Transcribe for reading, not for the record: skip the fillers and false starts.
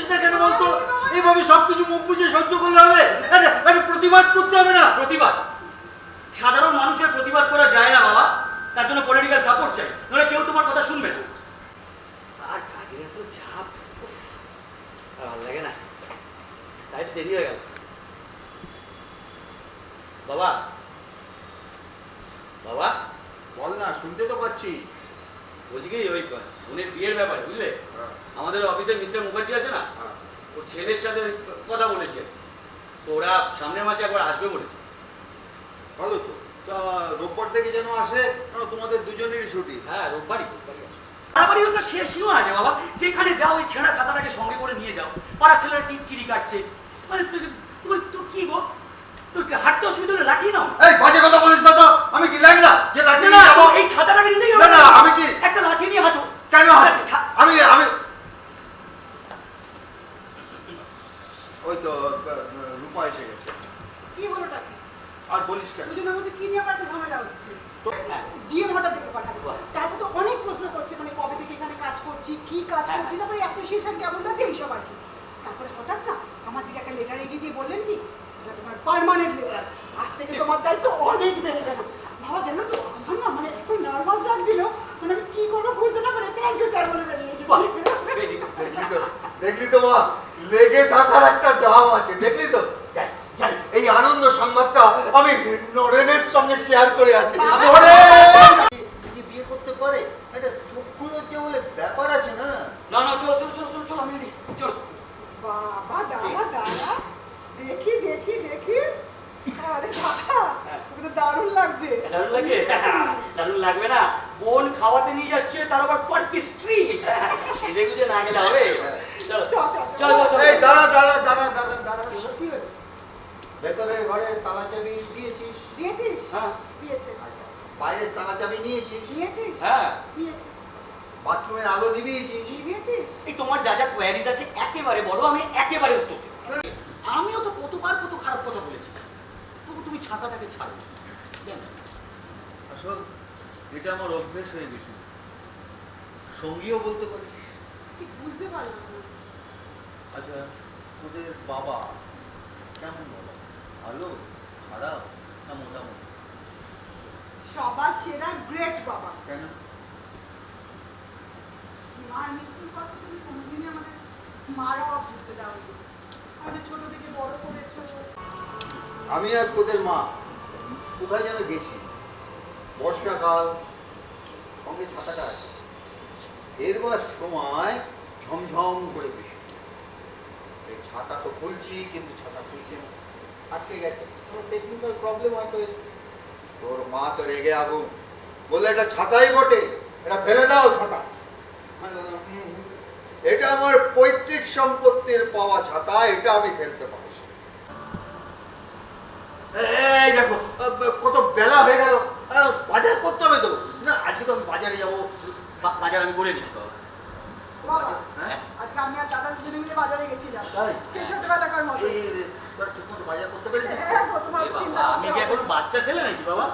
বুঝছিস না কেন বলতো? এইভাবে সবকিছু মুখ বুঝে সহ্য করলে হবে? প্রতিবাদ করতে হবে না? প্রতিবাদ? সাধারণ মানুষের প্রতিবাদ করা যায় না বাবা, তার জন্য পলিটিক্যাল সাপোর্ট চাই, নইলে কেউ তোমার কথা শুনবে না। আর কাজের এত চাপ, আর ভালো লাগে না, তাই তো দেরি হয়ে গেল। বাবা, বাবা বল না, শুনতে তো পাচ্ছি। বলছি কি, ওই বোনের বিয়ের ব্যাপারে বুঝলে, আমাদের অফিসের মিস্টার মুখার্জি আছে না, ও ছেলের সাথে কথা বলেছে, তো ওরা সামনের মাসে একবার আসবে বলেছে। ভালো তো, তা রোববার থেকে যেন আসে, তোমাদের দুজনেরই ছুটি। হ্যাঁ, রোববারই বাড়াবাড়িও তো শেষ সীমা আছে বাবা। যেখানে যাও ওই ছেঁড়া ছাতাটাকে সঙ্গে করে নিয়ে যাও, পাড়া ছেলেরা টিটকিরি কাটছে, মানে তুমি তো কি গো, তুই হাঁটতে অসুবিধা হলে লাঠি নাও। এই বাজে কথা বলিস না তো, আমি কি ল্যাংড়া যে লাঠি নিয়ে যাবো? এই ছাতাটাকে নিতে গেলে না, আমি কি একটা লাঠি নিয়ে হাঁটো? কেন আমি আমি ওই তো রূপা এসে গেছে। কি হলোটা কি? আর বলিস কেন? দুজনের মধ্যে কি নিয়ে আমার এত ঝামেলা হচ্ছে? জিএম হঠাৎ দেখে পাঠাবো, তারপর তো অনেক প্রশ্ন করছে, মানে কবে থেকে এখানে কাজ করছি, কি কাজ করছি, তারপরে অ্যাসোসিয়েশন কেমন আছে এইসব আর কি। তারপরে হঠাৎ না আমার দিকে একটা লেটার এগিয়ে দিয়ে বললেন কি, এটা তোমার পার্মানেন্ট লেটার, আজ থেকে তোমার দায়িত্ব অনেক বেড়ে গেল। বাবা জানো তো, আমার না মানে একটু নার্ভাস লাগছিল, মানে আমি কি করবো বুঝতে না পারে থ্যাংক ইউ স্যার বলে বেরিয়েছি। দেখলি তো মা, লেগে থাকার একটা দাম আছে, দেখলি তো? এই আনন্দ সংবাদটা আমি নরেনের সঙ্গে শেয়ার করে আছি। বিয়ে করতে পারে, এটা চক্ষু লজ্জা বলে ব্যাপার আছে না? না না, চলো চলো চলো চলো চলো, আমি রেডি, চলো। বাবা দাঁড়া দাঁড়া, দেখি দেখি দেখি, আরে দাদা তোকে তো দারুণ লাগছে। দারুণ লাগে? দারুণ লাগবে না? বোন খাওয়াতে নিয়ে যাচ্ছে, তার আবার পার্টি স্ট্রিট, সেজে গুজে না গেলে হবে? চলো চলো চলো। এই দাঁড়া দাঁড়া দাঁড়া দাঁড়া দাঁড়া, কি হলো? ভেতরের ঘরে তালা চাবি দিয়েছিস? দিয়েছিস? হ্যাঁ দিয়েছে। বাইরের তালা চাবি নিয়েছিস? দিয়েছিস? হ্যাঁ দিয়েছে। বাথরুমের আলো নিভিয়েছিস? দিয়েছিস? এই তোমার যা যা কোয়ারিজ আছে একেবারে বলো, আমি একেবারে উত্তর দেব। আমিও তো কতবার কত খারাপ কথা বলেছি, তবু তুমি ছাতাটাকে ছাড়ো কেন? আসল এটা আমার অভ্যেস হয়ে গেছে, সঙ্গীও বলতে পারি। ঠিক বুঝতে পারলাম না। আচ্ছা, তোদের বাবা কেমন? বাবা ভালো, খারাপ না মোটামুটি? সবার সেরা গ্রেট বাবা। কেন? মার মৃত্যুর কথা তুমি কোনোদিনই আমাদের মারা বুঝতে দাওনি, আমাদের ছোট থেকে বড় করেছো। আমি আর তোদের মা কোথায় যেন গেছি, বর্ষাকাল, সঙ্গে ছাতাটা আছে, এরবার সময় ঝমঝম করে বৃষ্টি, এই ছাতা তো খুলছি কিন্তু ছাতা খুলছে না, আটকে গেছে, কোনো টেকনিক্যাল প্রবলেম হয়তো। তোর মা তো রেগে আগুন, বললে এটা ছাতাই বটে, এটা ফেলে দাও ছাতা। এটা আমার পৈতৃক সম্পত্তির পাওয়া ছাতা, এটা আমি ফেলতে পারি। এই দেখো কত বেলা হয়ে গেল, বাজার করতে হবে তো না? আজকে তো আমি বাজারে যাবো। বাজার আমি করে দিচ্ছি বাবা। বাবা হ্যাঁ? আজকে আমি আর দাদা দুজনে মিলে বাজারে গেছিলাম, তাই? সেই ছোটবেলাকার মতো। তোরা ঠিক মতো বাজার করতে পেরেছিস? হ্যাঁ, গো, তোমার এ বাবা, চিন্তা আমি করতে কি হবে এখন না। বাচ্চা ছেলে নাকি বাবা?